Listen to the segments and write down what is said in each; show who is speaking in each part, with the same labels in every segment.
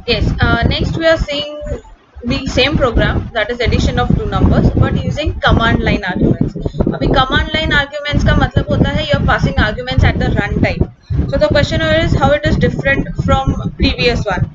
Speaker 1: Yes, next we are seeing the same program, that is addition of two numbers but using command line arguments. अभी command line arguments का मतलब होता है you are passing arguments at the run time. So the question here is how it is different from previous one.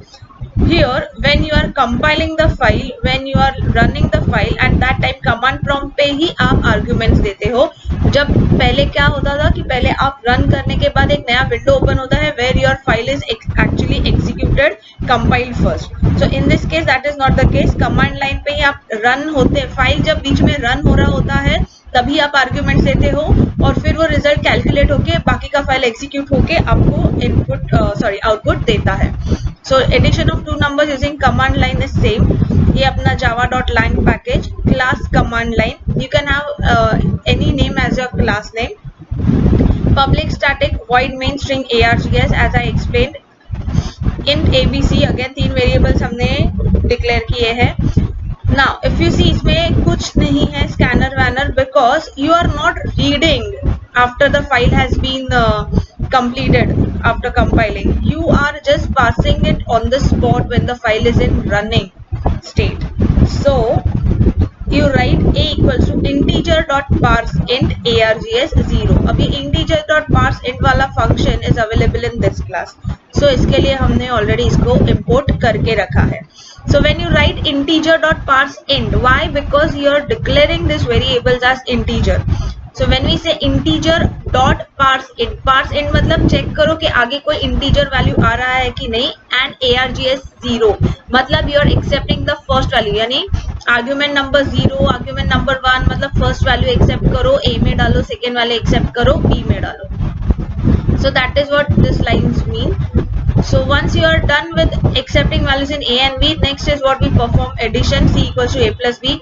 Speaker 1: Here when you are compiling the file, when you are running the file, at that time command prompt पे ही आप arguments देते हो. जब पहले क्या होता था कि पहले आप रन करने के बाद एक नया विंडो ओपन होता है where your file is actually executed compiled first. So in this case that is not the case. command line पे ही आप रन होते, फाइल जब बीच में रन हो रहा होता है तभी आप आर्ग्यूमेंट्स देते हो और फिर वो रिजल्ट कैलकुलेट होके बाकी का फाइल एग्जीक्यूट होके आपको इनपुट आउटपुट देता है. So addition of two numbers using command line is same. ये अपना java.lang package class command line. You can have any name as your class name. Public static void main string args as I explained. int abc again तीन variables हमने declare किए हैं. Now if you see इसमें कुछ नहीं है scanner वैनर because you are not reading after the file has been completed after compiling. You are just passing it on the spot when the file is in running state. So you write a equals to integer dot parse int args 0. अब ये integer dot parse int वाला function is available in this class. So इसके लिए हमने already इसको import करके रखा है. So when you write integer dot parse int, why? Because you are declaring this variables as integer. So when we say integer dot parse int मतलब check करो कि आगे कोई integer value आ रहा है कि नहीं and args 0 मतलब you are accepting the first value यानी आर्ग्यूमेंट नंबर 0 आर्ग्यूमेंट नंबर 1 मतलब फर्स्ट वैल्यू एक्सेप्ट करो ए में डालो सेकेंड वाले एक्सेप्ट करो बी में डालो. So that is what this lines mean. So once you are done with accepting values in a and b, next is what we perform addition. C equals to a plus b.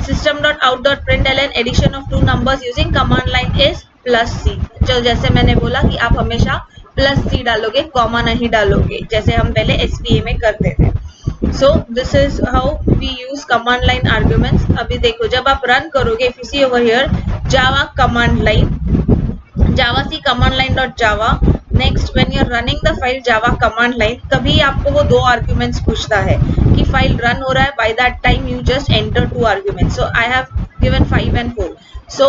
Speaker 1: System.out.println addition of two numbers using command line is plus c. जो जैसे मैंने बोला कि आप हमेशा plus सी डालोगे comma नहीं डालोगे जैसे हम पहले एसपीए में करते थे. So this is how we use command line arguments. अभी देखो जब आप रन करोगे if you see over here java command line java c command line dot java. Next when you are running the file Java command line तभी आपको वो दो arguments पूछता है कि फाइल रन हो रहा है by that time you just enter two arguments. So I have given 5 and 4. So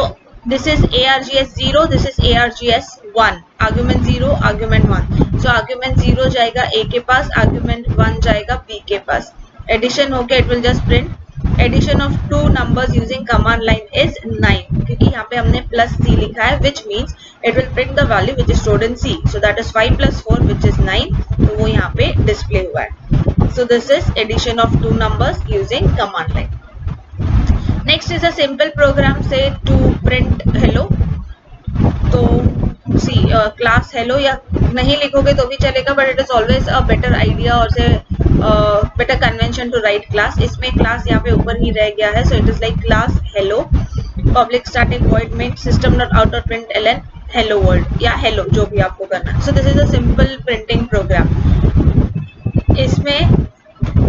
Speaker 1: this is args 0, this is args 1. argument 0 argument 1. so argument 0 जाएगा a के पास, argument 1 जाएगा b के पास. एडिशन होके it will just print addition of two numbers using command line is 9 क्योंकि यहाँ पे हमने plus c लिखा है which means it will print the value which is stored in c. so that is 5 plus 4 which is 9. तो वो यहाँ पे display हुआ है. so this is addition of two numbers using command line. Next is a simple program say to print hello. तो सी class hello या नहीं लिखोगे तो भी चलेगा but it is always a better idea और से better convention to write class. इसमें क्लास यहाँ पे ऊपर ही रह गया है. So it is like class hello public static void main system dot out dot print L N hello world या हेलो जो भी आपको करना है. So this is a simple printing program. इसमें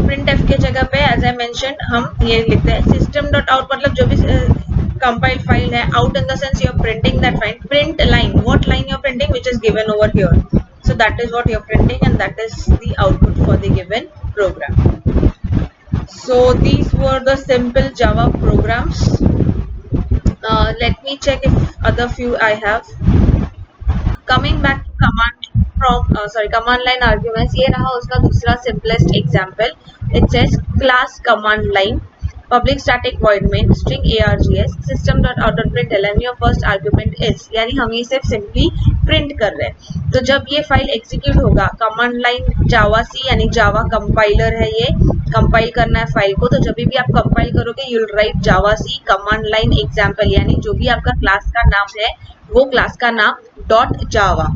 Speaker 1: प्रिंट एफ के जगह पे एज आई मेंशन हम ये लिखते हैं सिस्टम डॉट आउट मतलब जो भी compiled file है out in the sense you are printing that file. print line what line you are printing which is given over here. so that is what you are printing and that is the output for the given program. so these were the simple java programs. Let me check if other few I have. Coming back to command line arguments, ये रहा उसका दूसरा simplest example. It says class command line public static void main string args system dot out dot println your first argument is यानी हम ये सिर्फ simply print कर रहे हैं. तो जब ये फाइल एग्जीक्यूट होगा कमांड लाइन जावा सी यानी जावा कंपाइलर है ये कंपाइल करना है फाइल को. तो जब भी आप कंपाइल करोगे you will write Java C command line example यानी जो भी आपका क्लास का नाम है वो क्लास का नाम dot Java.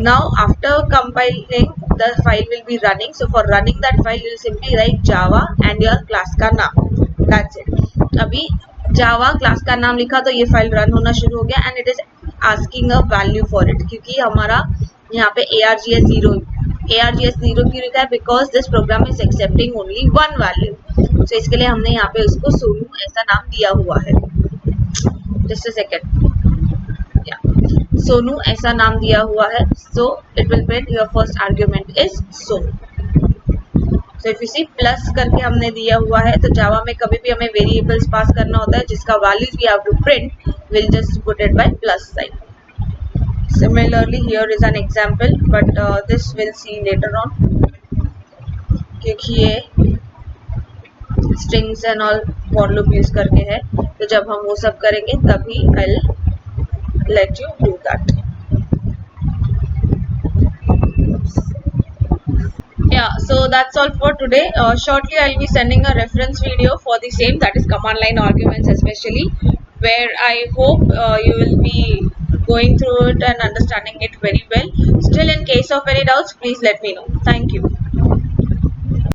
Speaker 1: Now after compiling the file will be running. So for running that file you will simply write java and your class का नाम. That's it. अभी java class का नाम लिखा तो ये फाइल रन होना शुरू हो गया and it is asking a value for it क्योंकि हमारा यहाँ पे args 0 क्यों लिखा है because this program is accepting only one value. So इसके लिए हमने यहाँ पे उसको सोनू ऐसा नाम दिया हुआ है. Just a second. सोनू ऐसा नाम दिया हुआ है. So it will print your first argument is Sonu. So if you see plus करके हमने दिया हुआ है, तो जावा में कभी भी हमें वेरिएबल्स पास करना होता है जिसका values we have to print, we'll just put it by plus sign. Similarly here is an example, but this we'll see later on, क्योंकि ये strings and all for loop use करके है, तो जब हम वो सब करेंगे तभी I'll let you do that. Yeah, so that's all for today. Shortly I'll be sending a reference video for the same, that is command line arguments especially, where I hope you will be going through it and understanding it very well. Still, in case of any doubts, please let me know. Thank you.